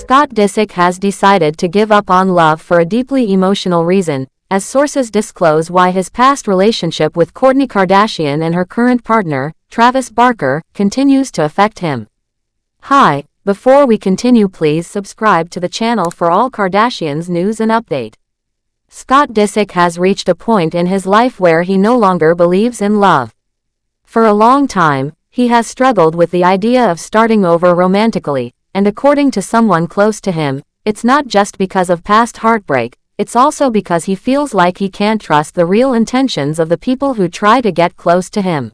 Scott Disick has decided to give up on love for a deeply emotional reason, as sources disclose why his past relationship with Kourtney Kardashian and her current partner, Travis Barker, continues to affect him. Hi, before we continue, please subscribe to the channel for all Kardashians news and update. Scott Disick has reached a point in his life where he no longer believes in love. For a long time, he has struggled with the idea of starting over romantically, and according to someone close to him, it's not just because of past heartbreak, it's also because he feels like he can't trust the real intentions of the people who try to get close to him.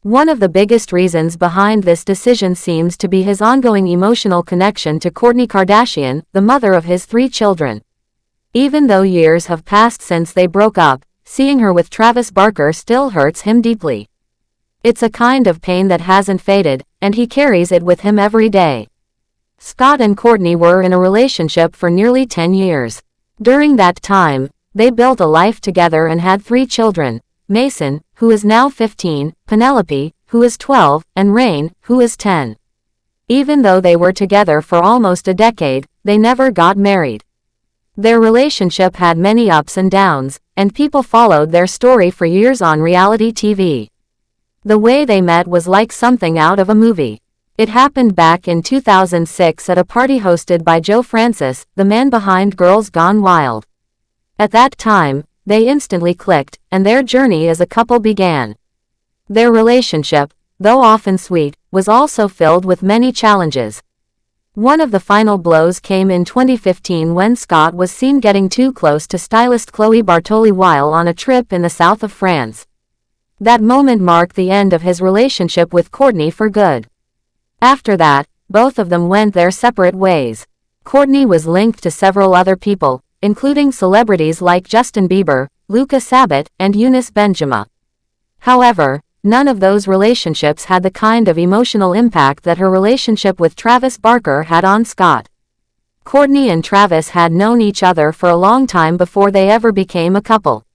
One of the biggest reasons behind this decision seems to be his ongoing emotional connection to Kourtney Kardashian, the mother of his 3 children. Even though years have passed since they broke up, seeing her with Travis Barker still hurts him deeply. It's a kind of pain that hasn't faded, and he carries it with him every day. Scott and Kourtney were in a relationship for nearly 10 years. During that time, they built a life together and had 3 children, Mason, who is now 15, Penelope, who is 12, and Rain, who is 10. Even though they were together for almost a decade, they never got married. Their relationship had many ups and downs, and people followed their story for years on reality TV. The way they met was like something out of a movie. It happened back in 2006 at a party hosted by Joe Francis, the man behind Girls Gone Wild. At that time, they instantly clicked, and their journey as a couple began. Their relationship, though often sweet, was also filled with many challenges. One of the final blows came in 2015 when Scott was seen getting too close to stylist Chloe Bartoli while on a trip in the south of France. That moment marked the end of his relationship with Kourtney for good. After that, both of them went their separate ways. Kourtney was linked to several other people, including celebrities like Justin Bieber, Luca Sabbat, and Eunice Benjamin. However, none of those relationships had the kind of emotional impact that her relationship with Travis Barker had on Scott. Kourtney and Travis had known each other for a long time before they ever became a couple.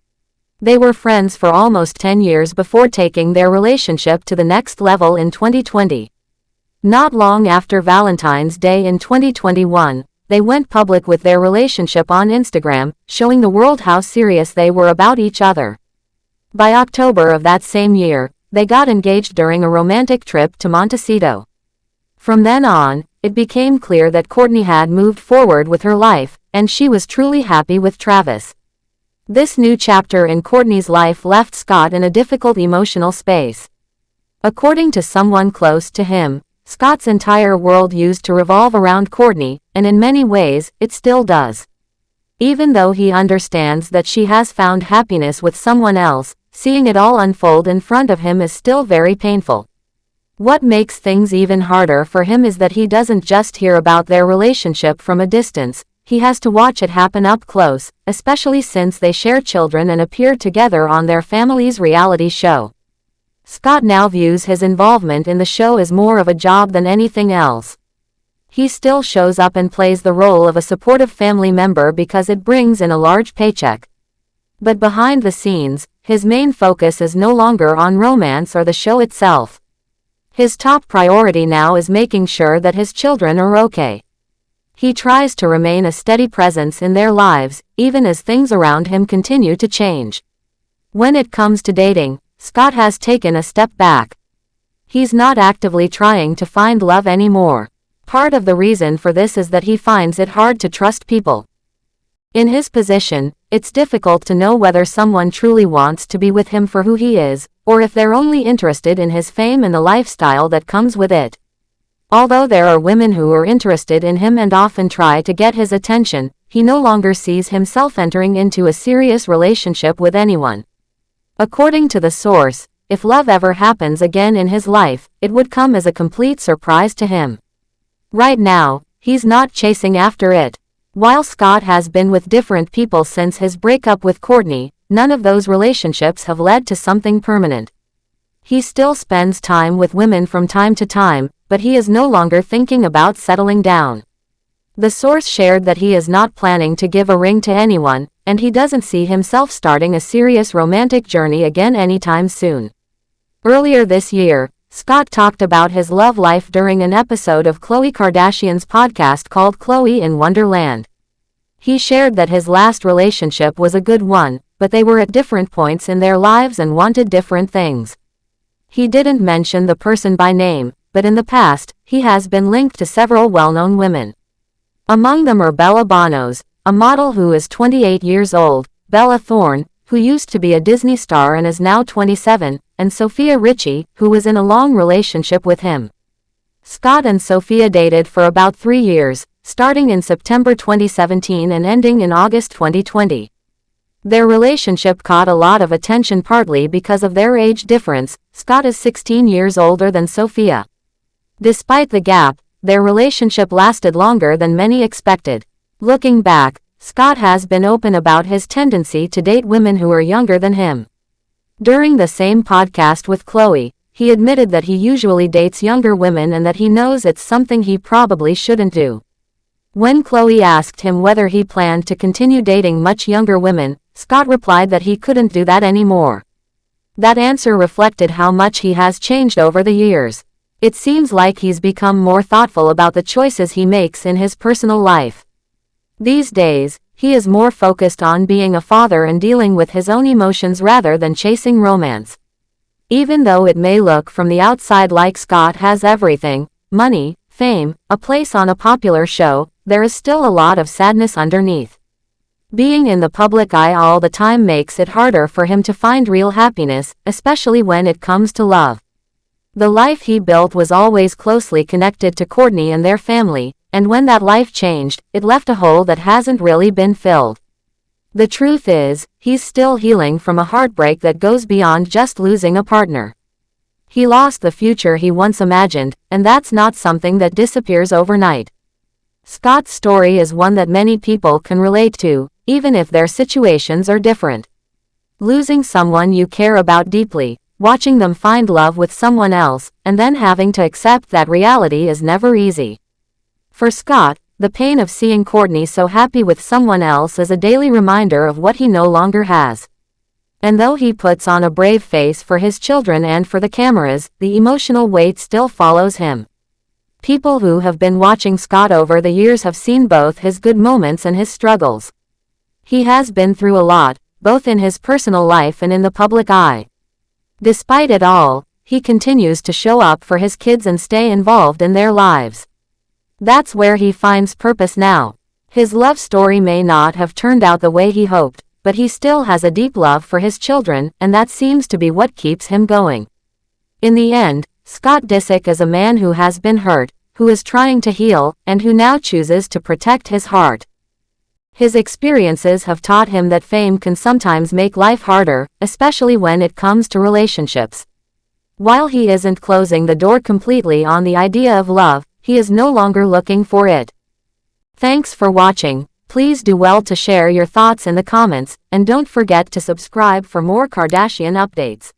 They were friends for almost 10 years before taking their relationship to the next level in 2020. Not long after Valentine's Day in 2021, they went public with their relationship on Instagram, showing the world how serious they were about each other. By October of that same year, they got engaged during a romantic trip to Montecito. From then on, it became clear that Kourtney had moved forward with her life, and she was truly happy with Travis. This new chapter in Kourtney's life left Scott in a difficult emotional space. According to someone close to him, Scott's entire world used to revolve around Kourtney, and in many ways, it still does. Even though he understands that she has found happiness with someone else, seeing it all unfold in front of him is still very painful. What makes things even harder for him is that he doesn't just hear about their relationship from a distance, he has to watch it happen up close, especially since they share children and appear together on their family's reality show. Scott now views his involvement in the show as more of a job than anything else. He still shows up and plays the role of a supportive family member because it brings in a large paycheck. But behind the scenes, his main focus is no longer on romance or the show itself. His top priority now is making sure that his children are okay. He tries to remain a steady presence in their lives, even as things around him continue to change. When it comes to dating, Scott has taken a step back. He's not actively trying to find love anymore. Part of the reason for this is that he finds it hard to trust people. In his position, it's difficult to know whether someone truly wants to be with him for who he is, or if they're only interested in his fame and the lifestyle that comes with it. Although there are women who are interested in him and often try to get his attention, he no longer sees himself entering into a serious relationship with anyone. According to the source, if love ever happens again in his life, it would come as a complete surprise to him. Right now, he's not chasing after it. While Scott has been with different people since his breakup with Kourtney, none of those relationships have led to something permanent. He still spends time with women from time to time, but he is no longer thinking about settling down. The source shared that he is not planning to give a ring to anyone, and he doesn't see himself starting a serious romantic journey again anytime soon. Earlier this year, Scott talked about his love life during an episode of Kourtney Kardashian's podcast called Chloe in Wonderland. He shared that his last relationship was a good one, but they were at different points in their lives and wanted different things. He didn't mention the person by name, but in the past, he has been linked to several well-known women. Among them are Bella Bonos, a model who is 28 years old, Bella Thorne, who used to be a Disney star and is now 27, and Sofia Richie, who was in a long relationship with him. Scott and Sofia dated for about 3 years, starting in September 2017 and ending in August 2020. Their relationship caught a lot of attention partly because of their age difference. Scott is 16 years older than Sofia. Despite the gap, their relationship lasted longer than many expected. Looking back, Scott has been open about his tendency to date women who are younger than him. During the same podcast with Chloe, he admitted that he usually dates younger women and that he knows it's something he probably shouldn't do. When Chloe asked him whether he planned to continue dating much younger women, Scott replied that he couldn't do that anymore. That answer reflected how much he has changed over the years. It seems like he's become more thoughtful about the choices he makes in his personal life. These days, he is more focused on being a father and dealing with his own emotions rather than chasing romance. Even though it may look from the outside like Scott has everything, money, fame, a place on a popular show, there is still a lot of sadness underneath. Being in the public eye all the time makes it harder for him to find real happiness, especially when it comes to love. The life he built was always closely connected to Kourtney and their family, and when that life changed, it left a hole that hasn't really been filled. The truth is, he's still healing from a heartbreak that goes beyond just losing a partner. He lost the future he once imagined, and that's not something that disappears overnight. Scott's story is one that many people can relate to, even if their situations are different. Losing someone you care about deeply, watching them find love with someone else, and then having to accept that reality is never easy. For Scott, the pain of seeing Kourtney so happy with someone else is a daily reminder of what he no longer has. And though he puts on a brave face for his children and for the cameras, the emotional weight still follows him. People who have been watching Scott over the years have seen both his good moments and his struggles. He has been through a lot, both in his personal life and in the public eye. Despite it all, he continues to show up for his kids and stay involved in their lives. That's where he finds purpose now. His love story may not have turned out the way he hoped, but he still has a deep love for his children, and that seems to be what keeps him going. In the end, Scott Disick is a man who has been hurt, who is trying to heal, and who now chooses to protect his heart. His experiences have taught him that fame can sometimes make life harder, especially when it comes to relationships. While he isn't closing the door completely on the idea of love, he is no longer looking for it. Thanks for watching. Please do well to share your thoughts in the comments, and don't forget to subscribe for more Kardashian updates.